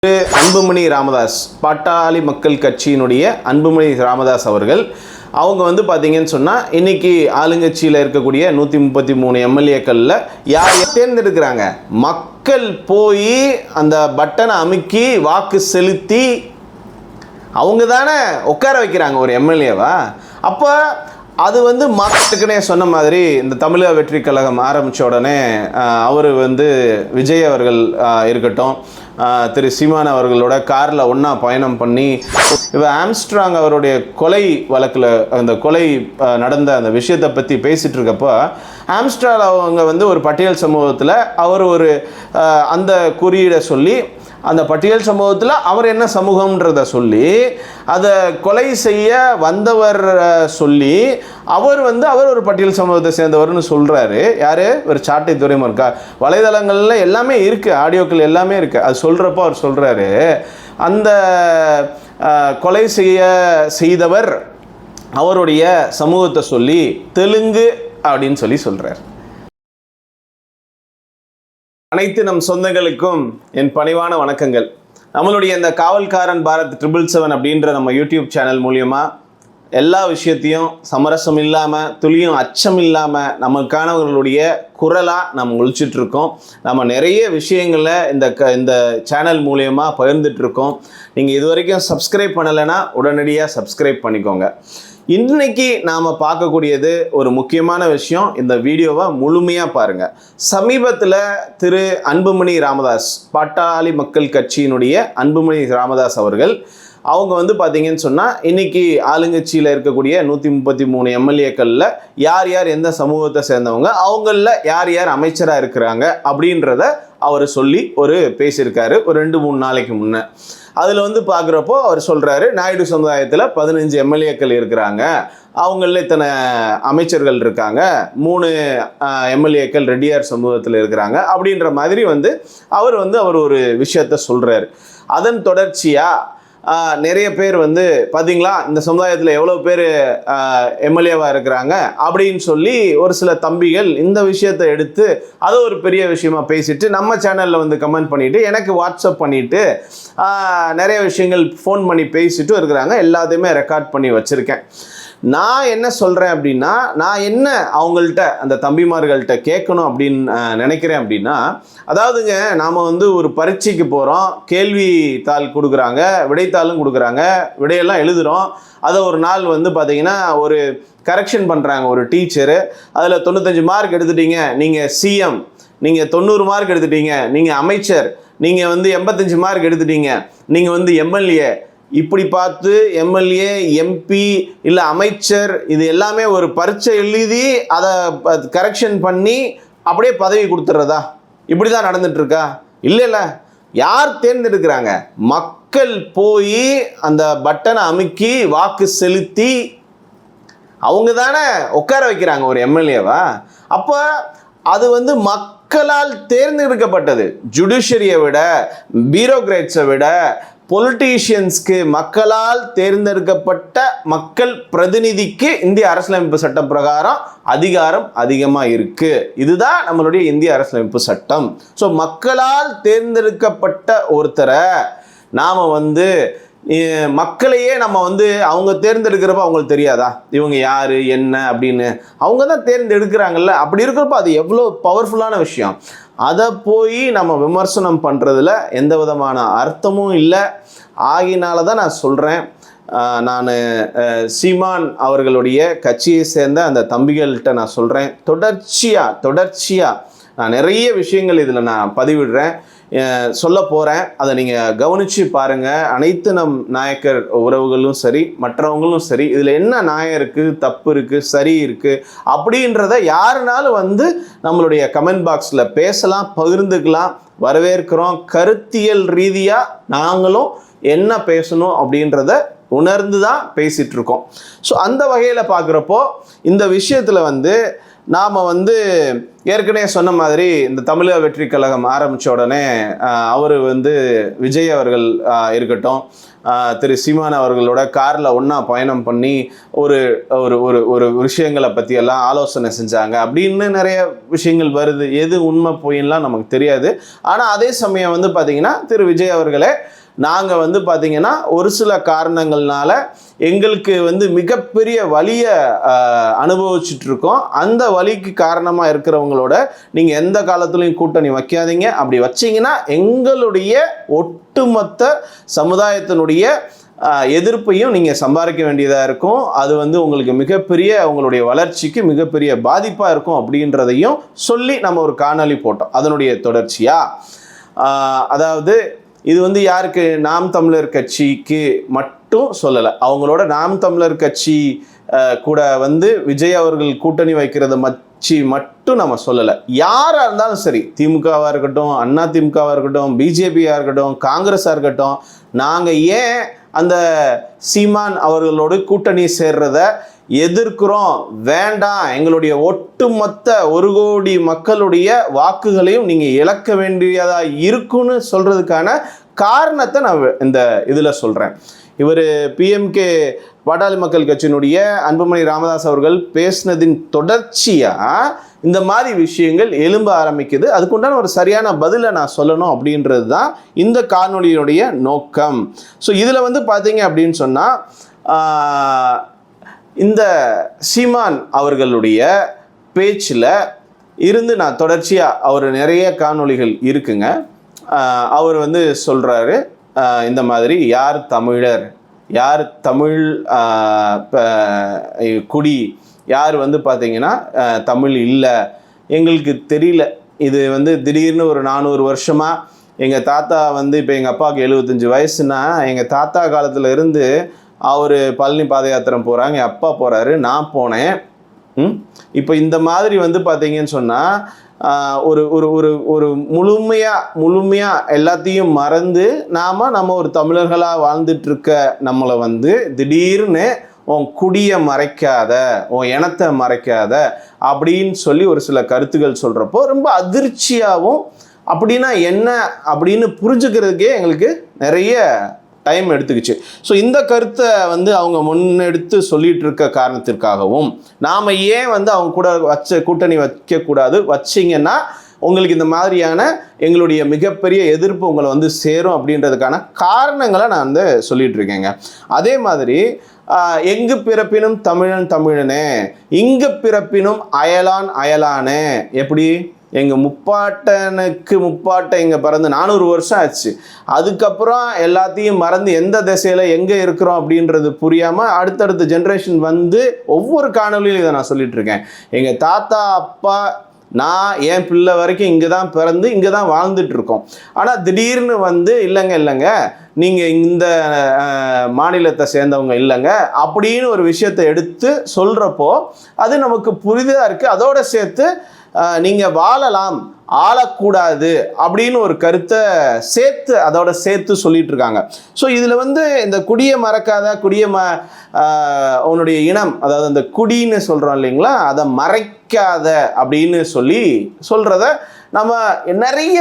அன்புமணி ராமதாஸ் பாட்டாளி மக்கள் கட்சியினுடைய அன்புமணி ராமதாஸ் அவர்கள் அவங்க வந்து பார்த்தீங்கன்னு சொன்னால் இன்றைக்கி ஆளுங்கட்சியில் இருக்கக்கூடிய 133 எம்எல்ஏக்களில் யார் தேர்ந்தெடுக்கிறாங்க? மக்கள் போய் அந்த பட்டனை அமுக்கி வாக்கு செலுத்தி அவங்க தானே உட்கார வைக்கிறாங்க ஒரு எம்எல்ஏவா. அப்போ அது வந்து மக்களுக்குனே சொன்ன மாதிரி இந்த தமிழக வெற்றி கழகம் ஆரம்பித்த உடனே அவர் வந்து விஜய் அவர்கள் இருக்கட்டும், திரு சீமான் அவர்களோட காரில் ஒன்றா பயணம் பண்ணி இப்போ ஆம்ஸ்ட்ராங் அவருடைய கொலை வழக்கில் அந்த கொலை நடந்த அந்த விஷயத்தை பற்றி பேசிகிட்டு இருக்கப்போ ஆம்ஸ்ட்ராங் அவங்க வந்து ஒரு பட்டியல் சமூகத்தில் அவர் ஒரு அந்த குறியீடை சொல்லி அந்த பட்டியல் சமூகத்தில் அவர் என்ன சமூகம்ன்றத சொல்லி அதை கொலை செய்ய வந்தவர் சொல்லி அவர் ஒரு பட்டியல் சமூகத்தை சேர்ந்தவர்னு சொல்கிறாரு. யார்? ஒரு சாட்டை துரைமுருகா. வலைதளங்களில் எல்லாமே இருக்குது, ஆடியோக்கள் எல்லாமே இருக்குது. அது சொல்கிறப்போ அவர் சொல்கிறாரு, அந்த கொலை செய்தவர் அவருடைய சமூகத்தை சொல்லி தெலுங்கு அப்படின்னு சொல்கிறார். அனைத்து நம் சொந்தங்களுக்கும் என் பணிவான வணக்கங்கள். நம்மளுடைய இந்த காவல்காரன் பாரத் 777 அப்படின்ற நம்ம யூடியூப் சேனல் மூலியமாக எல்லா விஷயத்தையும் சமரசம் இல்லாமல் துளியும் அச்சம் இல்லாமல் நமக்கானவர்களுடைய குரலாக நம்ம ஒழிச்சிட்ருக்கோம். நம்ம நிறைய விஷயங்களை இந்த சேனல் மூலியமாக பகிர்ந்துட்டுருக்கோம். நீங்கள் இது வரைக்கும் சப்ஸ்கிரைப் பண்ணலைன்னா உடனடியாக சப்ஸ்கிரைப் பண்ணிக்கோங்க. இன்றைக்கி நாம் பார்க்கக்கூடியது ஒரு முக்கியமான விஷயம். இந்த வீடியோவை முழுமையாக பாருங்கள். சமீபத்தில் திரு அன்புமணி ராமதாஸ் பாட்டாளி மக்கள் கட்சியினுடைய அன்புமணி ராமதாஸ் அவர்கள் அவங்க வந்து பார்த்தீங்கன்னு சொன்னால் இன்றைக்கி ஆளுங்கட்சியில் இருக்கக்கூடிய 133 எம்எல்ஏக்களில் யார் யார் எந்த சமூகத்தை சேர்ந்தவங்க, அவங்களில் யார் யார் அமைச்சராக இருக்கிறாங்க அப்படின்றத அவர் சொல்லி பேசியிருக்காரு ஒரு 2-3 நாளைக்கு முன்னே. அதில் வந்து பார்க்குறப்போ அவர் சொல்கிறாரு, நாயுடு சமுதாயத்தில் 15 எம்எல்ஏக்கள் இருக்கிறாங்க, அவங்களில் இத்தனை அமைச்சர்கள் இருக்காங்க, 3 எம்எல்ஏக்கள் ரெட்டியார் சமூகத்தில் இருக்கிறாங்க அப்படின்ற மாதிரி அவர் ஒரு விஷயத்த சொல்கிறார். அதன் தொடர்ச்சியாக நிறைய பேர் பார்த்தீங்களா இந்த சமுதாயத்தில் எவ்வளோ பேர் எம்எல்ஏவாக இருக்கிறாங்க அப்படின்னு சொல்லி ஒரு சில தம்பிகள் இந்த விஷயத்தை எடுத்து அதை ஒரு பெரிய விஷயமா பேசிட்டு நம்ம சேனலில் கமெண்ட் பண்ணிவிட்டு எனக்கு வாட்ஸ்அப் பண்ணிவிட்டு நிறைய விஷயங்கள் ஃபோன் பண்ணி பேசிட்டு இருக்கிறாங்க. எல்லாத்தையுமே ரெக்கார்ட் பண்ணி வச்சுருக்கேன். நான் என்ன சொல்கிறேன் அப்படின்னா, நான் என்ன அவங்கள்ட்ட அந்த தம்பிமார்கள்ட்ட கேட்கணும் அப்படின்னு நினைக்கிறேன் அப்படின்னா, அதாவதுங்க நாம் ஒரு பரீட்சைக்கு போகிறோம், கேள்வித்தாள் கொடுக்குறாங்க, விடைத்தாளும் கொடுக்குறாங்க, விடையெல்லாம் எழுதுகிறோம். அதை ஒரு நாள் பார்த்திங்கன்னா ஒரு கரெக்ஷன் பண்ணுறாங்க ஒரு டீச்சரு. அதில் 95 மார்க் எடுத்துட்டீங்க, நீங்கள் சிஎம், நீங்கள் 90 மார்க் எடுத்துட்டீங்க, நீங்கள் அமைச்சர், நீங்கள் 85 மார்க் எடுத்துட்டீங்க, நீங்கள் எம்எல்ஏ. இப்படி பார்த்து எம்எல்ஏ, எம்பி இல்லை அமைச்சர் இது எல்லாமே ஒரு பரீட்சை எழுதி அதை கரெக்ஷன் பண்ணி அப்படியே பதவி கொடுத்துட்றதா? இப்படி தான் நடந்துட்டுருக்கா? இல்லை. யார் தேர்ந்தெடுக்கிறாங்க? மக்கள் போய் அந்த பட்டனை அமுக்கி வாக்கு செலுத்தி அவங்க தானே உட்கார வைக்கிறாங்க ஒரு எம்எல்ஏவா. அப்போ அது மக்களால் தேர்ந்தெடுக்கப்பட்டது. ஜுடிஷியரியை விட, பியூரோக்ராட்ஸை விட, பொலிட்டீஷியன்ஸ்க்கு மக்களால் தேர்ந்தெடுக்கப்பட்ட மக்கள் பிரதிநிதிக்கு இந்திய அரசியலமைப்பு சட்டம் பிரகாரம் அதிகாரம் அதிகமாக இருக்குது. இதுதான் நம்மளுடைய இந்திய அரசியலமைப்பு சட்டம். ஸோ மக்களால் தேர்ந்தெடுக்கப்பட்ட ஒருத்தரை நாம் மக்களையே நம்ம அவங்க தேர்ந்தெடுக்கிறப்ப அவங்களுக்கு தெரியாதா இவங்க யார் என்ன அப்படின்னு? அவங்க தான் தேர்ந்தெடுக்கிறாங்கல்ல. அப்படி இருக்கிறப்ப அது எவ்வளோ பவர்ஃபுல்லான விஷயம். அதை போய் நம்ம விமர்சனம் பண்ணுறதுல எந்த விதமான அர்த்தமும் இல்லை. ஆகினால தான் நான் சொல்கிறேன், நான் சீமான் அவர்களுடைய கட்சியை சேர்ந்த அந்த தம்பிகள்கிட்ட நான் சொல்கிறேன், தொடர்ச்சியாக நான் நிறைய விஷயங்கள் இதில் நான் பதிவிடுறேன், சொல்ல போகிறேன். அதை நீங்கள் கவனித்து பாருங்கள். அனைத்து நம் நாயக்கர் உறவுகளும் சரி, மற்றவங்களும் சரி, இதில் என்ன நியாயம் இருக்குது, தப்பு இருக்குது, சரி இருக்குது அப்படின்றத யாருனாலும் நம்மளுடைய கமெண்ட் பாக்ஸில் பேசலாம், பகிர்ந்துக்கலாம், வரவேற்கிறோம். கருத்தியல் ரீதியாக நாங்களும் என்ன பேசணும் அப்படின்றத உணர்ந்து தான் பேசிகிட்ருக்கோம். ஸோ அந்த வகையில் பார்க்குறப்போ இந்த விஷயத்தில் நாம் வந்து ஏற்கனவே சொன்ன மாதிரி இந்த தமிழக வெற்றி கழகம் ஆரம்பித்த உடனே அவர் வந்து விஜய் அவர்கள் இருக்கட்டும், திரு சீமான் அவர்களோட காரில் ஒன்றா பயணம் பண்ணி ஒரு ஒரு ஒரு ஒரு விஷயங்களை பற்றியெல்லாம் ஆலோசனை செஞ்சாங்க அப்படின்னு நிறைய விஷயங்கள் வருது. எது உண்மை பொய்யெல்லாம் நமக்கு தெரியாது. ஆனால் அதே சமயம் வந்து பார்த்திங்கன்னா திரு விஜய் அவர்களே, நாங்கள் வந்து பார்த்திங்கன்னா ஒரு சில காரணங்கள்னால எங்களுக்கு வந்து மிகப்பெரிய வலியை அனுபவிச்சுட்ருக்கோம். அந்த வலிக்கு காரணமாக இருக்கிறவங்களோட நீங்கள் எந்த காலத்துலையும் கூட்டணி வைக்காதீங்க. அப்படி வச்சிங்கன்னா எங்களுடைய ஒட்டுமொத்த சமுதாயத்தினுடைய எதிர்ப்பையும் நீங்கள் சம்பாதிக்க வேண்டியதாக இருக்கும். அது வந்து உங்களுக்கு மிகப்பெரிய உங்களுடைய வளர்ச்சிக்கு மிகப்பெரிய பாதிப்பாக இருக்கும் அப்படின்றதையும் சொல்லி நம்ம ஒரு காணொளி போட்டோம். அதனுடைய தொடர்ச்சியாக அதாவது இது வந்து யாருக்கு, நாம் தமிழர் கட்சிக்கு மட்டும் சொல்லலை. அவங்களோட நாம் தமிழர் கட்சி கூட வந்து விஜய் அவர்கள் கூட்டணி வைக்கிறத மட்டும் நம்ம சொல்லலை. யாராக இருந்தாலும் சரி, திமுகவாக இருக்கட்டும், அண்ணா திமுகவாக இருக்கட்டும், பிஜேபியாக இருக்கட்டும், காங்கிரஸாக இருக்கட்டும், நாங்கள் ஏன் அந்த சீமான் அவர்களோடு கூட்டணி சேர்றத எதிர்க்கிறோம், வேண்டாம், எங்களுடைய ஒட்டுமொத்த 1 கோடி மக்களுடைய வாக்குகளையும் நீங்கள் இழக்க வேண்டியதாக இருக்குன்னு சொல்கிறதுக்கான காரணத்தை நான் இந்த இதில் சொல்கிறேன். இவர் பிஎம்கே பாட்டாளி மக்கள் கட்சியினுடைய அன்புமணி ராமதாஸ் அவர்கள் பேசினதின் தொடர்ச்சியாக இந்த மாதிரி விஷயங்கள் எழும்ப ஆரம்பிக்குது. அதுக்குண்டான ஒரு சரியான பதிலை நான் சொல்லணும் அப்படின்றது தான் இந்த காணொளியினுடைய நோக்கம். ஸோ இதில் வந்து பார்த்தீங்க அப்படின்னு சொன்னால் இந்த சீமான் அவர்களுடைய பேச்சில் இருந்து நான் தொடர்ச்சியாக அவர் நிறைய காணொளிகள் இருக்குங்க. அவர் வந்து சொல்கிறாரு இந்த மாதிரி, யார் தமிழர், யார் தமிழ் குடி, யார் வந்து பார்த்திங்கன்னா தமிழ் இல்லை, எங்களுக்கு தெரியல. இது வந்து திடீர்னு ஒரு 400 வருஷமாக எங்கள் தாத்தா வந்து, இப்போ எங்கள் அப்பாவுக்கு 75 வயசுனா, எங்கள் தாத்தா காலத்தில் இருந்து அவர் பழனி பாத யாத்திரை போகிறாங்க, என் அப்பா போகிறாரு, நான் போனேன். இப்போ இந்த மாதிரி வந்து பார்த்தீங்கன்னு சொன்னால் ஒரு ஒரு ஒரு ஒரு முழுமையாக எல்லாத்தையும் மறந்து நம்ம ஒரு தமிழர்களாக வாழ்ந்துட்டுருக்க நம்மளை வந்து திடீர்னு உன் குடியை மறைக்காத, உன் இனத்தை மறைக்காத அப்படின்னு சொல்லி ஒரு சில கருத்துக்கள் சொல்கிறப்போ ரொம்ப அதிர்ச்சியாகவும், அப்படின்னா என்ன அப்படின்னு புரிஞ்சுக்கிறதுக்கே எங்களுக்கு நிறைய டைம் எடுத்துக்கிச்சு. ஸோ இந்த கருத்தை வந்து அவங்க முன்னெடுத்து சொல்லிட்டு இருக்க காரணத்திற்காகவும் நாம் ஏன் வந்து அவங்க கூட கூட்டணி வைக்கக்கூடாது, வச்சிங்கன்னா உங்களுக்கு இந்த மாதிரியான எங்களுடைய மிகப்பெரிய எதிர்ப்பு உங்களை வந்து சேரும் அப்படின்றதுக்கான காரணங்களை நான் வந்து சொல்லிட்டு இருக்கேங்க. அதே மாதிரி எங்கு பிறப்பினும் தமிழன் தமிழனே, இங்கு பிறப்பினும் அயலான் அயலானே. எப்படி, எங்கள் முப்பாட்டன் இங்கே பிறந்து 400 வருஷம் ஆச்சு. அதுக்கப்புறம் எல்லாத்தையும் மறந்து எந்த திசையில் எங்கே இருக்கிறோம் அப்படின்றது புரியாமல் அடுத்தடுத்த ஜென்ரேஷன் வந்து ஒவ்வொரு காணொலியிலும் இதை நான் சொல்லிகிட்ருக்கேன். எங்கள் தாத்தா அப்பா நான் என் பிள்ளை வரைக்கும் இங்கே தான் பிறந்து இங்கே தான் வாழ்ந்துட்டுருக்கோம். ஆனால் திடீர்னு வந்து இல்லைங்க நீங்கள் இந்த மாநிலத்தை சேர்ந்தவங்க இல்லைங்க அப்படின்னு ஒரு விஷயத்தை எடுத்து சொல்கிறப்போ அது நமக்கு புரிதலாக இருக்குது. அதோடு சேர்த்து நீங்கள் வாழலாம், ஆளக்கூடாது அப்படின்னு ஒரு கருத்தை அதோட சேர்த்து சொல்லிட்டு இருக்காங்க. ஸோ இதில் வந்து இந்த குடியை மறக்காத, உன்னுடைய இனம், அதாவது அந்த குடின்னு சொல்கிறோம் இல்லைங்களா, அதை மறைக்காத அப்படின்னு சொல்கிறத நம்ம நிறைய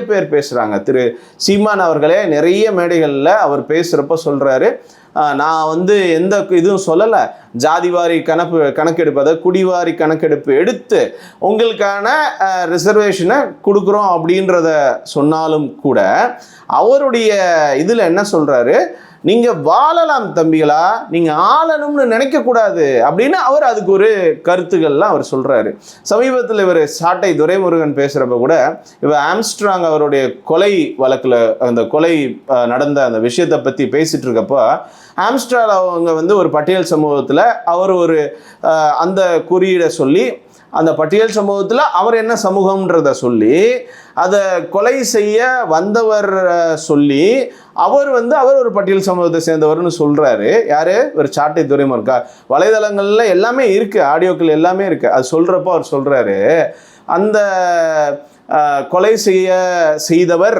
பேர் பேசுகிறாங்க. திரு சீமான் அவர்களே நிறைய மேடைகளில் அவர் பேசுகிறப்ப சொல்கிறாரு, நான் வந்து எந்த இதுவும் சொல்லலை, ஜாதிவாரி கணக்கெடுப்பு, அதாவது குடிவாரி கணக்கெடுப்பு எடுத்து உங்களுக்கான ரிசர்வேஷனை கொடுக்குறோம் அப்படின்றத சொன்னாலும் கூட அவருடைய இதில் என்ன சொல்கிறாரு, நீங்கள் வாழலாம் தம்பிகளா, நீங்கள் ஆளணும்னு நினைக்கக்கூடாது அப்படின்னு அவர் அதுக்கு ஒரு கருத்துக்கள்லாம் அவர் சொல்கிறாரு. சமீபத்தில் இவர் சாட்டை துரைமுருகன் பேசுகிறப்ப கூட இவர் ஆம்ஸ்ட்ராங் அவருடைய கொலை வழக்கில் அந்த கொலை நடந்த அந்த விஷயத்தை பற்றி பேசிகிட்டு இருக்கப்போ ஆம்ஸ்ட்ராங் அவங்க வந்து ஒரு பட்டியல் சமூகத்தில் அவர் ஒரு அந்த குறியீடை சொல்லி அந்த பட்டியல் சமூகத்தில் அவர் என்ன சமூகம்ன்றத சொல்லி அதை கொலை செய்ய வந்தவர் சொல்லி அவர் ஒரு பட்டியல் சமூகத்தை சேர்ந்தவர்னு சொல்கிறாரு. யார்? ஒரு சாட்டை துரைமுருகன். வலைதளங்களில் எல்லாமே இருக்குது, ஆடியோக்கள் எல்லாமே இருக்குது. அது சொல்கிறப்போ அவர் சொல்கிறாரு, அந்த கொலை செய்தவர்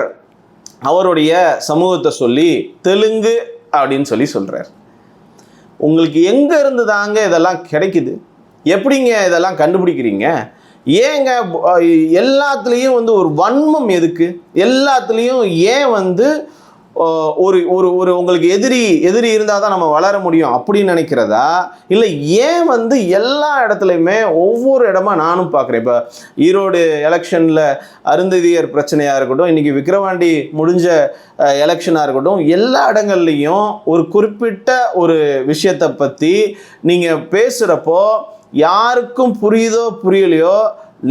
அவருடைய சமூகத்தை சொல்லி தெலுங்கு அப்படின்னு சொல்கிறார். உங்களுக்கு எங்கே இருந்து தாங்க இதெல்லாம் கிடைக்குது? எப்படிங்க இதெல்லாம் கண்டுபிடிக்கிறீங்க? ஏங்க எல்லாத்துலேயும் வந்து ஒரு வன்மம் எதுக்கு? எல்லாத்துலேயும் ஏன் வந்து ஒரு ஒரு ஒரு உங்களுக்கு எதிரி இருந்தால் தான் நம்ம வளர முடியும் அப்படின்னு நினைக்கிறதா? இல்லை ஏன் வந்து எல்லா இடத்துலையுமே ஒவ்வொரு இடமா நானும் பார்க்குறேன். இப்போ ஈரோடு எலெக்ஷனில் அருந்ததியர் பிரச்சனையாக இருக்கட்டும், இன்றைக்கி விக்கிரவாண்டி முடிஞ்ச எலெக்ஷனாக இருக்கட்டும், எல்லா இடங்கள்லையும் ஒரு குறிப்பிட்ட ஒரு விஷயத்தை பற்றி நீங்கள் பேசுகிறப்போ யாருக்கும் புரியுதோ புரியலையோ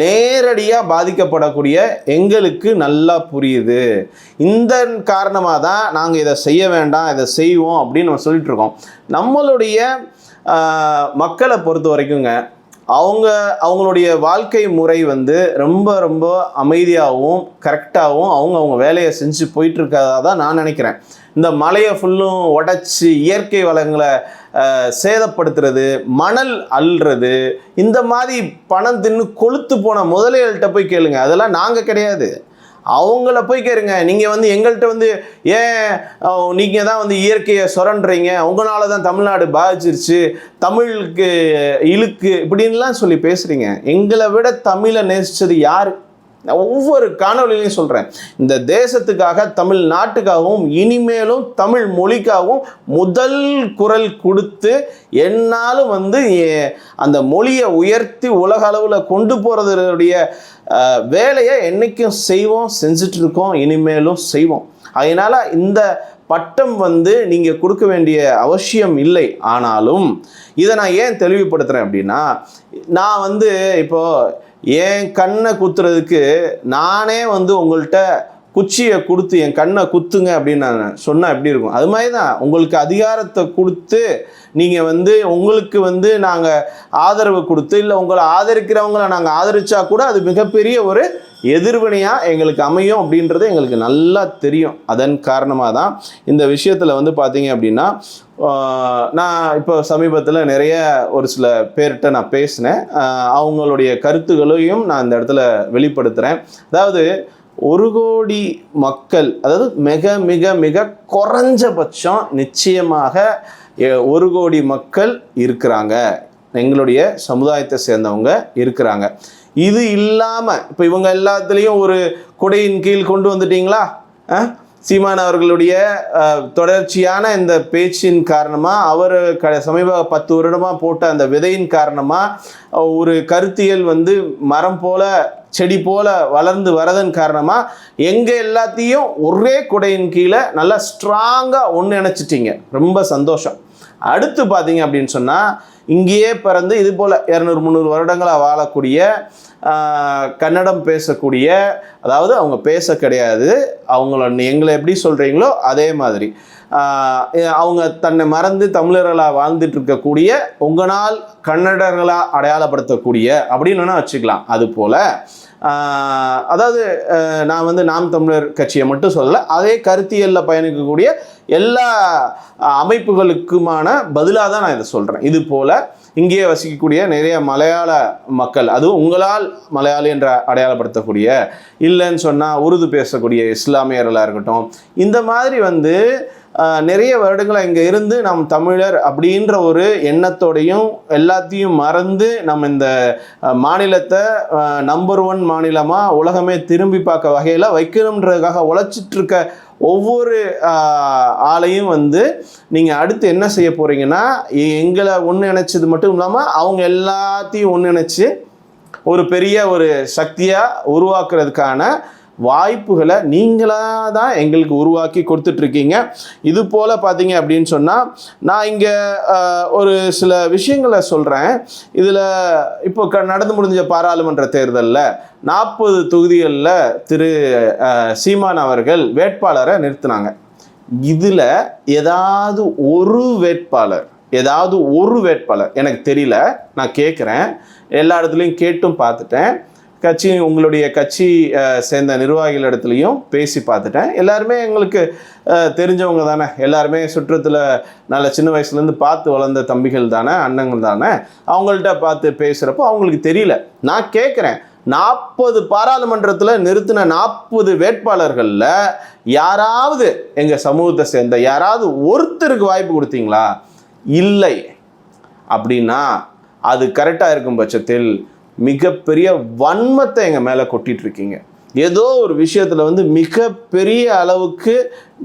நேரடியாக பாதிக்கப்படக்கூடிய எங்களுக்கு நல்லா புரியுது. இந்த காரணமாக தான் நாங்கள் இதை செய்ய வேண்டாம், இதை செய்வோம் அப்படின்னு நம்ம சொல்லிட்டு இருக்கோம். நம்மளுடைய மக்களை பொறுத்த வரைக்குங்க, அவங்களுடைய வாழ்க்கை முறை வந்து ரொம்ப ரொம்ப அமைதியாகவும் கரெக்டாகவும் அவங்க வேலையை செஞ்சு போயிட்டுருக்கதா தான் நான் நினைக்கிறேன். இந்த மலையை ஃபுல்லும் உடைச்சி இயற்கை வளங்களை சேதப்படுத்துறது, மணல் அள்ளுறது, இந்த மாதிரி பணம் தின்னு கொளுத்து போன முதலைகள்கிட்ட போய் கேளுங்க. அதெல்லாம் நாங்கள் கிடையாது, அவங்கள போய் கேளுங்க. நீங்கள் வந்து எங்கள்கிட்ட வந்து ஏன் நீங்கள் தான் வந்து இயற்கையை சுரண்டுறீங்க, உங்களால் தான் தமிழ்நாடு பாதிச்சிருச்சு, தமிழுக்கு இழுக்கு இப்படின்லாம் சொல்லி பேசுகிறீங்க. எங்களை விட தமிழை நேசித்தது யார்? நான் ஒவ்வொரு காணொலியிலையும் சொல்கிறேன், இந்த தேசத்துக்காக தமிழ்நாட்டுக்காகவும் இனிமேலும் தமிழ் மொழிக்காகவும் முதல் குரல் கொடுத்து என்னாலும் வந்து அந்த மொழியை உயர்த்தி உலக அளவில் கொண்டு போகிறதுடைய வேலையை என்றைக்கும் செய்வோம், செஞ்சிட்ருக்கோம், இனிமேலும் செய்வோம். அதனால் இந்த பட்டம் வந்து நீங்கள் கொடுக்க வேண்டிய அவசியம் இல்லை. ஆனாலும் இதை நான் ஏன் தெளிவுபடுத்துகிறேன் அப்படின்னா, நான் வந்து இப்போது என் கண்ணை குத்துறதுக்கு நானே வந்து உங்கள்கிட்ட குச்சியை கொடுத்து என் கண்ணை குத்துங்க அப்படின்னு நான் சொன்னால் எப்படி இருக்கும்? அது மாதிரி தான் உங்களுக்கு அதிகாரத்தை கொடுத்து நீங்கள் வந்து உங்களுக்கு வந்து நாங்கள் ஆதரவு கொடுத்து, இல்லை உங்களை ஆதரிக்கிறவங்கள நாங்கள் ஆதரித்தா கூட அது மிகப்பெரிய ஒரு எதிர்வினையாக எங்களுக்கு அமையும் அப்படின்றது எங்களுக்கு நல்லா தெரியும். அதன் காரணமாக தான் இந்த விஷயத்தில் வந்து பார்த்தீங்க அப்படின்னா, நான் இப்போ சமீபத்தில் நிறைய ஒரு சில பேர்கிட்ட நான் பேசினேன். அவங்களுடைய கருத்துக்களையும் நான் இந்த இடத்துல வெளிப்படுத்துகிறேன். அதாவது 1 கோடி மக்கள், அதாவது மிக மிக மிக குறைஞ்சபட்சம் நிச்சயமாக 1 கோடி மக்கள் இருக்கிறாங்க, எங்களுடைய சமுதாயத்தை சேர்ந்தவங்க இருக்கிறாங்க. இது இல்லாமல் இப்போ இவங்க எல்லாத்துலேயும் ஒரு கொடையின் கீழ் கொண்டு வந்துட்டீங்களா? சீமான் அவர்களுடைய தொடர்ச்சியான இந்த பேச்சின் காரணமாக, அவர் சமீப 10 வருடமாக போட்ட அந்த விதையின் காரணமாக ஒரு கருத்தியல் வந்து மரம் போல செடி போல வளர்ந்து வரதன் காரணமாக எங்கள் எல்லாத்தையும் ஒரே கொடையின் கீழே நல்லா ஸ்ட்ராங்காக ஒன்று இணைச்சிட்டிங்க. ரொம்ப சந்தோஷம். அடுத்து பார்த்தீங்க அப்படின்னு சொன்னால், இங்கேயே பிறந்து இது போல் 200-300 வருடங்களாக வாழக்கூடிய கன்னடம் பேசக்கூடிய, அதாவது அவங்க பேச கிடையாது, அவங்கள எங்களை எப்படி சொல்கிறீங்களோ அதே மாதிரி அவங்க தன்னை மறந்து தமிழர்களாக வாழ்ந்துட்டு இருக்கக்கூடிய, உங்களால் கன்னடர்களாக அடையாளப்படுத்தக்கூடிய அப்படின்னு வச்சுக்கலாம். அதுபோல் அதாவது நான் வந்து நாம் தமிழர் கட்சியை மட்டும் சொல்லலை, அதே கருத்தியலில் பயணிக்கக்கூடிய எல்லா அமைப்புகளுக்குமான பதிலாக தான் நான் இதை சொல்கிறேன். இது போல் இங்கேயே வசிக்கக்கூடிய நிறைய மலையாள மக்கள், அதுவும் உங்களால் மலையாளி என்ற அடையாளப்படுத்தக்கூடிய, இல்லைன்னு சொன்னால் உருது பேசக்கூடிய இஸ்லாமியர்களாக இருக்கட்டும், இந்த மாதிரி வந்து நிறைய வருடங்களாக இங்கே இருந்து நம் தமிழர் அப்படின்ற ஒரு எண்ணத்தோடையும் எல்லாத்தையும் மறந்து நம்ம இந்த மாநிலத்தை நம்பர் 1 மாநிலமாக உலகமே திரும்பி பார்க்க வகையில் வைக்கணுன்றதுக்காக உழைச்சிட்ருக்க ஒவ்வொரு ஆளையும் வந்து நீங்கள் அடுத்து என்ன செய்ய போகிறீங்கன்னா, எங்களை ஒன்று இணைச்சது மட்டும் இல்லாமல் அவங்க எல்லாத்தையும் ஒன்று இணைச்சி ஒரு பெரிய ஒரு சக்தியாக உருவாக்குறதுக்கான வாய்ப்புகளை நீங்களாக தான் எங்களுக்கு உருவாக்கி கொடுத்துட்ருக்கீங்க. இது போல் பார்த்தீங்க அப்படின்னு சொன்னால், நான் இங்கே ஒரு சில விஷயங்களை சொல்கிறேன். இதில் இப்போ நடந்து முடிஞ்ச பாராளுமன்ற தேர்தலில் 40 தொகுதிகளில் திரு சீமான் அவர்கள் வேட்பாளரை நிறுத்தினாங்க. இதில் ஏதாவது ஒரு வேட்பாளர் எனக்கு தெரியல, நான் கேட்குறேன், எல்லா இடத்துலையும் கேட்டும் பார்த்துட்டேன், உங்களுடைய கட்சி சேர்ந்த நிர்வாகிகள் இடத்துலையும் பேசி பார்த்துட்டேன். எல்லாருமே எங்களுக்கு தெரிஞ்சவங்க தானே, எல்லாருமே சுற்றத்தில் நல்ல சின்ன வயசுலேருந்து பார்த்து வளர்ந்த தம்பிகள் தானே, அண்ணங்கள் தானே, அவங்கள்ட்ட பார்த்து பேசுகிறப்போ அவங்களுக்கு தெரியல. நான் கேட்குறேன், 40 பாராளுமன்றத்தில் நிறுத்தின 40 வேட்பாளர்களில் யாராவது எங்கள் சமூகத்தை சேர்ந்த யாராவது ஒருத்தருக்கு வாய்ப்பு கொடுத்தீங்களா? இல்லை. அப்படின்னா அது கரெக்டாக இருக்கும் பட்சத்தில் மிகப்பெரிய வன்மத்தை எங்கள் மேலே கொட்டிட்டு இருக்கீங்க. ஏதோ ஒரு விஷயத்தில் வந்து மிகப்பெரிய அளவுக்கு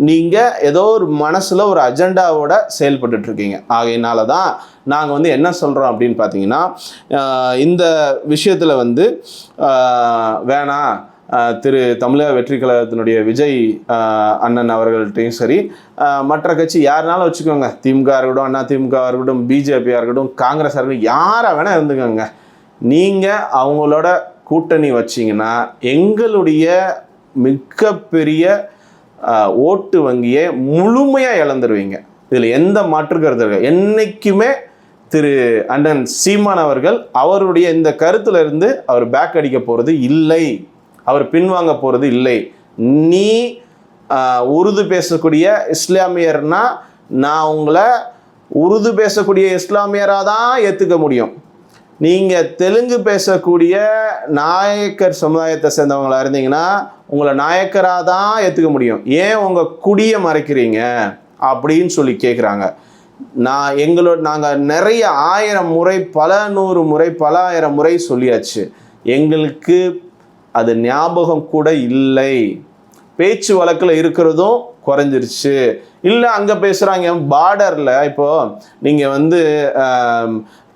நீங்கள் ஏதோ ஒரு மனசில் ஒரு அஜெண்டாவோட செயல்பட்டுட்ருக்கீங்க. ஆகையினால தான் நாங்கள் வந்து என்ன சொல்கிறோம் அப்படின்னு பார்த்தீங்கன்னா, இந்த விஷயத்தில் வந்து வேணாம், திரு தமிழக வெற்றி கழகத்தினுடைய விஜய் அண்ணன் அவர்கள்ட்டையும் சரி, மற்ற கட்சி யாருனாலும் வச்சுக்கோங்க, திமுக இருக்கட்டும், அண்ணா திமுக இருக்கட்டும், பிஜேபியாக இருக்கட்டும், காங்கிரஸாக இருக்கட்டும், யாரை வேணால் இருந்துக்கோங்க, நீங்கள் அவங்களோட கூட்டணி வச்சிங்கன்னா எங்களுடைய மிகப்பெரிய ஓட்டு வங்கியை முழுமையாக இழந்துருவீங்க. இதில் எந்த மாற்று கருத்து இருக்கு? என்றைக்குமே திரு அண்ணன் சீமான் அவர்கள் அவருடைய இந்த கருத்துல இருந்து அவர் பேக் அடிக்க போகிறது இல்லை, அவர் பின்வாங்க போகிறது இல்லை. நீ உருது பேசக்கூடிய இஸ்லாமியர்னா நான் உங்களை உருது பேசக்கூடிய இஸ்லாமியராக தான் ஏற்றுக்க முடியும். நீங்கள் தெலுங்கு பேசக்கூடிய நாயக்கர் சமுதாயத்தை சேர்ந்தவங்களாக இருந்தீங்கன்னா உங்களை நாயக்கராக தான் ஏற்றுக்க முடியும். ஏன் உங்கள் குடியை மறைக்கிறீங்க அப்படின்னு சொல்லி கேட்குறாங்க. நாங்கள் நிறைய 1000 முறை, பல 100 முறை, பல 1000 முறை சொல்லியாச்சு. எங்களுக்கு அது ஞாபகம் கூட இல்லை. பேச்சு வழக்கில் இருக்கிறதும் குறைஞ்சிருச்சு. இல்லை அங்கே பேசுகிறாங்க பார்டரில். இப்போது நீங்கள் வந்து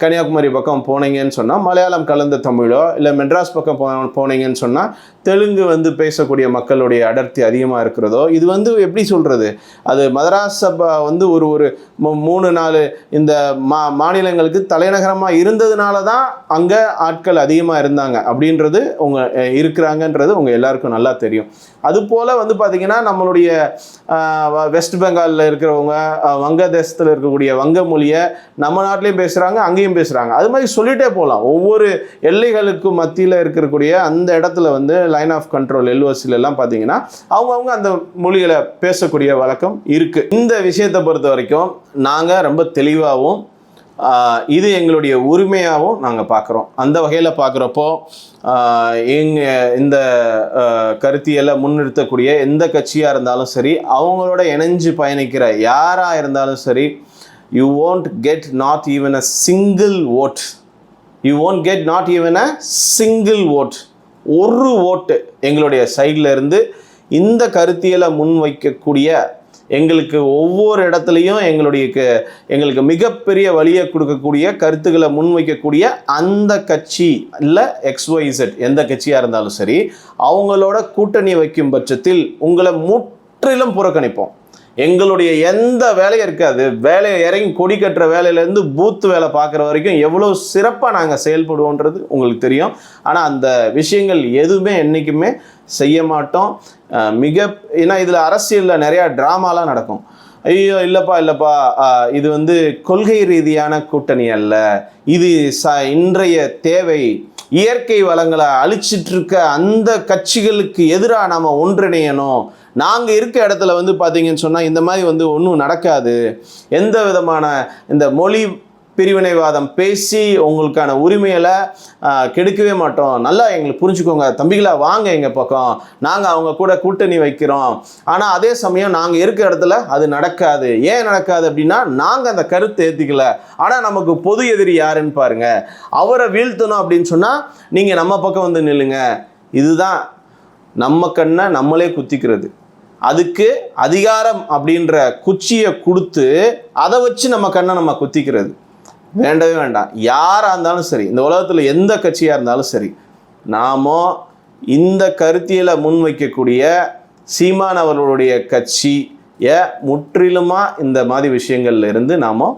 கன்னியாகுமரி பக்கம் போனீங்கன்னு சொன்னால் மலையாளம் கலந்த தமிழோ, இல்லை மெட்ராஸ் பக்கம் போனீங்கன்னு சொன்னால் தெலுங்கு வந்து பேசக்கூடிய மக்களுடைய அடர்த்தி அதிகமாக இருக்கிறதோ, இது வந்து எப்படி சொல்கிறது, அது மதராஸ் சபா வந்து ஒரு 3-4 இந்த மாநிலங்களுக்கு தலைநகரமாக இருந்ததுனால தான் அங்கே ஆட்கள் அதிகமாக இருந்தாங்க அப்படின்றது இருக்கிறாங்கன்றது உங்கள் எல்லாருக்கும் நல்லா தெரியும். அதுபோல் வந்து பார்த்திங்கன்னா நம்மளுடைய வெஸ்ட் பெங்காலில் இருக்கிறவங்க வங்கதேசத்தில் இருக்கக்கூடிய வங்க மொழியை நம்ம நாட்டிலையும் பேசுகிறாங்க, அங்கேயும் பேசுகிறாங்க. அது மாதிரி சொல்லிகிட்டே போகலாம். ஒவ்வொரு எல்லைகளுக்கு மத்தியில் இருக்கக்கூடிய அந்த இடத்துல வந்து லைன் ஆஃப் கண்ட்ரோல் எல்ஓசிலெல்லாம் பார்த்தீங்கன்னா அவங்கவுங்க அந்த மொழிகளை பேசக்கூடிய வழக்கம் இருக்குது. இந்த விஷயத்தை பொறுத்த வரைக்கும் நாங்கள் ரொம்ப தெளிவாகவும் இது எங்களுடைய உரிமையாகவும் நாங்கள் பார்க்குறோம். அந்த வகையில் பார்க்குறப்போ இந்த கருத்தியலை முன்னிறுத்தக்கூடிய எந்த கட்சியாக இருந்தாலும் சரி, அவங்களோட இணைஞ்சு பயணிக்கிற யாராக இருந்தாலும் சரி, you won't get not even a single vote. You won't get not even a single vote. ஒரு ஓட்டு எங்களுடைய சைடில் இருந்து இந்த கருத்தியலை முன்வைக்கக்கூடிய, எங்களுக்கு ஒவ்வொரு இடத்துலையும் எங்களுக்கு மிகப்பெரிய வழியை கொடுக்கக்கூடிய கருத்துக்களை முன்வைக்கக்கூடிய அந்த கட்சி இல்லை XYZ எந்த கட்சியாக இருந்தாலும் சரி, அவங்களோட கூட்டணி வைக்கும் பட்சத்தில் உங்களை முற்றிலும் புறக்கணிப்போம். எங்களுடைய எந்த வேலையும் இருக்காது. வேலையை இறங்கி கொடி கட்டுற வேலையிலேருந்து பூத்து வேலை பார்க்குற வரைக்கும் எவ்வளோ சிறப்பாக நாங்கள் செயல்படுவோன்றது உங்களுக்கு தெரியும். ஆனால் அந்த விஷயங்கள் எதுவுமே என்றைக்குமே செய்ய மாட்டோம். ஏன்னா இதில் அரசியலில் நிறையா ட்ராமாலாம் நடக்கும். ஐயோ இல்லைப்பா இது வந்து கொள்கை ரீதியான கூட்டணி அல்ல, இது இன்றைய தேவை, இயற்கை வளங்களை அழிச்சிட்ருக்க அந்த கட்சிகளுக்கு எதிராக நாம் ஒன்றிணையணும். நாங்கள் இருக்க இடத்துல வந்து பார்த்தீங்கன்னு சொன்னால் இந்த மாதிரி வந்து ஒன்றும் நடக்காது. எந்த விதமான இந்த மொழி பிரிவினைவாதம் பேசி உங்களுக்கான உரிமைகளை கெடுக்கவே மாட்டோம். நல்லா எங்களுக்கு புரிஞ்சுக்கோங்க தம்பிகளா, வாங்க எங்கள் பக்கம், நாங்கள் அவங்க கூட கூட்டணி வைக்கிறோம். ஆனால் அதே சமயம் நாங்கள் இருக்க இடத்துல அது நடக்காது. ஏன் நடக்காது அப்படின்னா நாங்கள் அந்த கருத்தை ஏற்றிக்கல. ஆனால் நமக்கு பொது எதிரி யாருன்னு பாருங்கள், அவரை வீழ்த்தணும் அப்படின்னு சொன்னால் நீங்கள் நம்ம பக்கம் வந்து நில்லுங்க. இதுதான் நம்ம கண்ணை நம்மளே குத்திக்கிறது. அதுக்கு அதிகாரம் அப்படின்ற குச்சியை கொடுத்து அதை வச்சு நம்ம கண்ணை நம்ம குத்திக்கிறது வேண்டவே வேண்டாம். யாராக இருந்தாலும் சரி, இந்த உலகத்தில் எந்த கட்சியாக இருந்தாலும் சரி, நாமோ இந்த கருத்தியலை முன்வைக்கக்கூடிய சீமான் அவர்களுடைய கட்சியை முற்றிலுமாக இந்த மாதிரி விஷயங்கள்ல இருந்து நாம்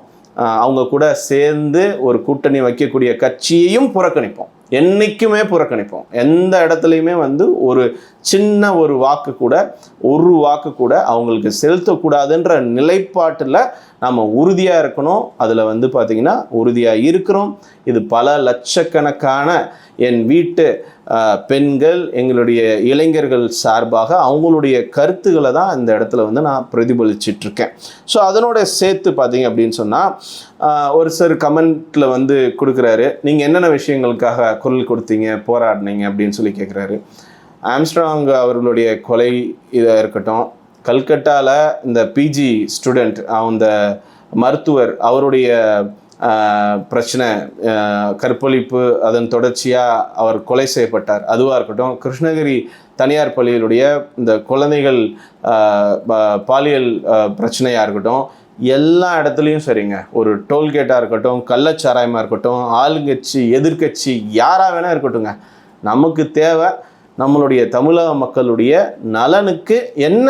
அவங்க கூட சேர்ந்து ஒரு கூட்டணி வைக்கக்கூடிய கட்சியையும் புறக்கணிப்போம். என்றைக்குமே புறக்கணிப்போம். எந்த இடத்துலையுமே வந்து ஒரு சின்ன ஒரு வாக்கு கூட அவங்களுக்கு செலுத்தக்கூடாதுன்ற நிலைப்பாட்டில் நம்ம உறுதியாக இருக்கணும். அதில் வந்து பார்த்திங்கன்னா உறுதியாக இருக்கிறோம். இது பல லட்சக்கணக்கான என் வீட்டு பெண்கள், எங்களுடைய இளைஞர்கள் சார்பாக அவங்களுடைய கருத்துக்களை தான் இந்த இடத்துல வந்து நான் பிரதிபலிச்சிட்ருக்கேன். ஸோ அதனோட சேர்த்து பார்த்தீங்க அப்படின்னு சொன்னால் ஒரு சார் கமெண்ட்டில் வந்து கொடுக்குறாரு, நீங்கள் என்னென்ன விஷயங்களுக்காக குரல் கொடுத்தீங்க, போராடினீங்க அப்படின்னு சொல்லி கேட்குறாரு. ஆம்ஸ்ட்ராங் அவர்களுடைய கொலை இதாக இருக்கட்டும், கல்கட்டாவில் இந்த பிஜி ஸ்டூடெண்ட், அந்த மருத்துவர், அவருடைய பிரச்சனை, கற்பழிப்பு, அதன் தொடர்ச்சியாக அவர் கொலை செய்யப்பட்டார், அதுவாக இருக்கட்டும், கிருஷ்ணகிரி தனியார் பள்ளியிலுடைய இந்த குழந்தைகள் பாலியல் பிரச்சனையாக இருக்கட்டும், எல்லா இடத்துலையும் சரிங்க, ஒரு டோல்கேட்டாக இருக்கட்டும், கள்ளச்சாராயமாக இருக்கட்டும், ஆளுங்கட்சி எதிர்கட்சி யாராக வேணால் இருக்கட்டுங்க, நமக்கு தேவை நம்மளுடைய தமிழக மக்களுடைய நலனுக்கு என்ன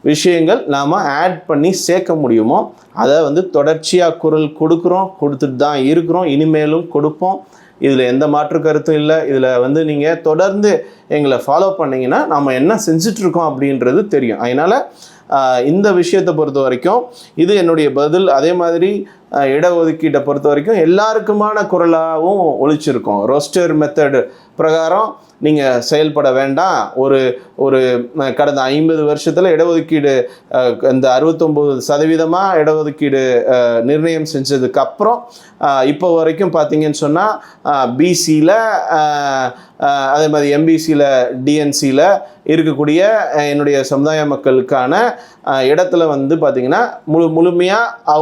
விஷயங்கள் நாம் ஆட் பண்ணி சேர்க்க முடியுமோ அதை வந்து தொடர்ச்சியாக குரல் கொடுக்குறோம், கொடுத்துட்டு தான் இருக்கிறோம், இனிமேலும் கொடுப்போம். இதில் எந்த மாற்று கருத்தும் இல்லை. இதில் வந்து நீங்கள் தொடர்ந்து எங்களை ஃபாலோ பண்ணிங்கன்னா நம்ம என்ன செஞ்சிட்ருக்கோம் அப்படின்றது தெரியும். அதனால் இந்த விஷயத்தை பொறுத்த வரைக்கும் இது என்னுடைய பதில். அதே மாதிரி இடஒதுக்கீட்டை பொறுத்த வரைக்கும் எல்லாருக்குமான குரலாகவும் ஒழிச்சிருக்கோம். ரோஸ்டர் மெத்தட் பிரகாரம் நீங்கள் செயல்பட வேண்டாம். ஒரு கடந்த 50 வருஷத்தில் இடஒதுக்கீடு இந்த 69% இடஒதுக்கீடு நிர்ணயம் செஞ்சதுக்கப்புறம் இப்போ வரைக்கும் பார்த்தீங்கன்னு சொன்னால் பிசியில், அதே மாதிரி எம்பிசியில், டிஎன்சியில் இருக்கக்கூடிய என்னுடைய சமுதாய மக்களுக்கான இடத்துல வந்து பார்த்திங்கன்னா முழுமையாக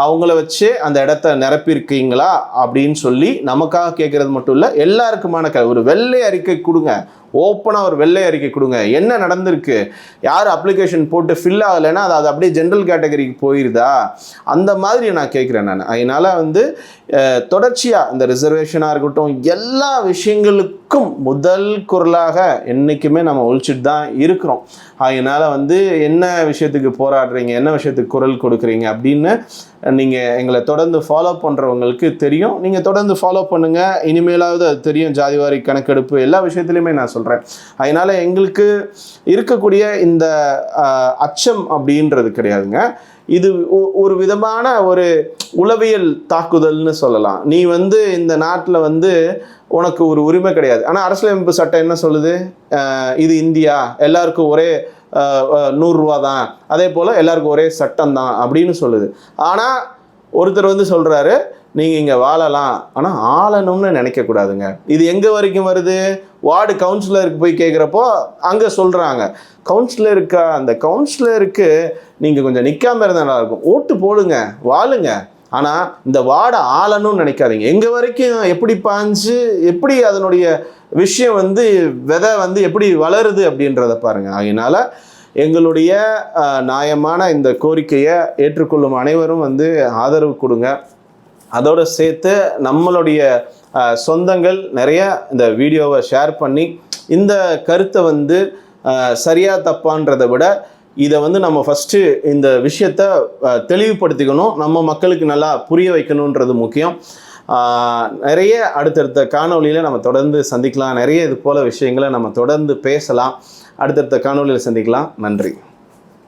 அவங்கள வச்சு அந்த இடத்த நிரப்பியிருக்கீங்களா அப்படின்னு சொல்லி நமக்காக கேட்குறது மட்டும் இல்லை, எல்லாருக்குமான ஒரு வெள்ளை அறிக்கை கொடுங்க. ஓப்பனாக ஒரு வெள்ளை அறிக்கை கொடுங்க. என்ன நடந்திருக்கு, யார் அப்ளிகேஷன் போட்டு ஃபில் ஆகலைன்னா அது அப்படியே ஜென்ரல் கேட்டகரிக்கு போயிருதா, அந்த மாதிரி நான் கேட்குறேன் நான். அதனால் வந்து தொடர்ச்சியாக இந்த ரிசர்வேஷனாக இருக்கட்டும், எல்லா விஷயங்களுக்கும் முதல் குரலாக என்றைக்குமே நம்ம ஒழிச்சிட்டு தான் இருக்கிறோம். அதனால் வந்து என்ன விஷயத்துக்கு போராடுறீங்க, என்ன விஷயத்துக்கு குரல் கொடுக்குறீங்க அப்படின்னு நீங்கள் எங்களை தொடர்ந்து ஃபாலோ பண்ணுறவங்களுக்கு தெரியும். நீங்கள் தொடர்ந்து ஃபாலோ பண்ணுங்கள். இனிமேலாவது அது தெரியும். ஜாதிவாரி கணக்கெடுப்பு எல்லா விஷயத்துலையுமே நான் சொல்கிறேன். அதனால் எங்களுக்கு இருக்கக்கூடிய இந்த அச்சம் அப்படின்றது கிடையாதுங்க. இது ஒரு விதமான ஒரு உளவியல் தாக்குதல்னு சொல்லலாம். நீ வந்து இந்த நாட்டில் வந்து உனக்கு ஒரு உரிமை கிடையாது. ஆனால் அரசியலமைப்பு சட்டம் என்ன சொல்லுது, இது இந்தியா, எல்லாருக்கும் ஒரே 100 ரூபா தான், அதே போல் எல்லாருக்கும் ஒரே சட்டம் தான் அப்படின்னு சொல்லுது. ஆனால் ஒருத்தர் வந்து சொல்கிறாரு நீங்கள் இங்கே வாழலாம், ஆனால் ஆளணும்னு நினைக்கக்கூடாதுங்க. இது எங்கே வரைக்கும் வருது, வார்டு கவுன்சிலருக்கு போய் கேட்குறப்போ அங்கே சொல்கிறாங்க, கவுன்சிலருக்கா, அந்த கவுன்சிலருக்கு நீங்கள் கொஞ்சம் நிற்காமல் இருந்தால் நல்லாயிருக்கும், ஓட்டு போடுங்க, வாழுங்க, ஆனால் இந்த வார்டை ஆளணும்னு நினைக்காதீங்க. எங்கே வரைக்கும் எப்படி பாஞ்சு எப்படி அதனுடைய விஷயம் வந்து விதை வந்து எப்படி வளருது அப்படின்றத பாருங்கள். அதனால் எங்களுடைய நியாயமான இந்த கோரிக்கையை ஏற்றுக்கொள்ளும் அனைவரும் வந்து ஆதரவு கொடுங்க. அதோடு சேர்த்து நம்மளுடைய சொந்தங்கள் நிறைய இந்த வீடியோவை ஷேர் பண்ணி இந்த கருத்தை வந்து சரியாக தப்பான்றதை விட இதை வந்து நம்ம ஃபஸ்ட்டு இந்த விஷயத்தை தெளிவுபடுத்திக்கணும், நம்ம மக்களுக்கு நல்லா புரிய வைக்கணுன்றது முக்கியம். நிறைய அடுத்தடுத்த காணொலியில் நம்ம தொடர்ந்து சந்திக்கலாம். நிறைய இது போல் விஷயங்களை நம்ம தொடர்ந்து பேசலாம். அடுத்தடுத்த காணொலியில் சந்திக்கலாம். நன்றி.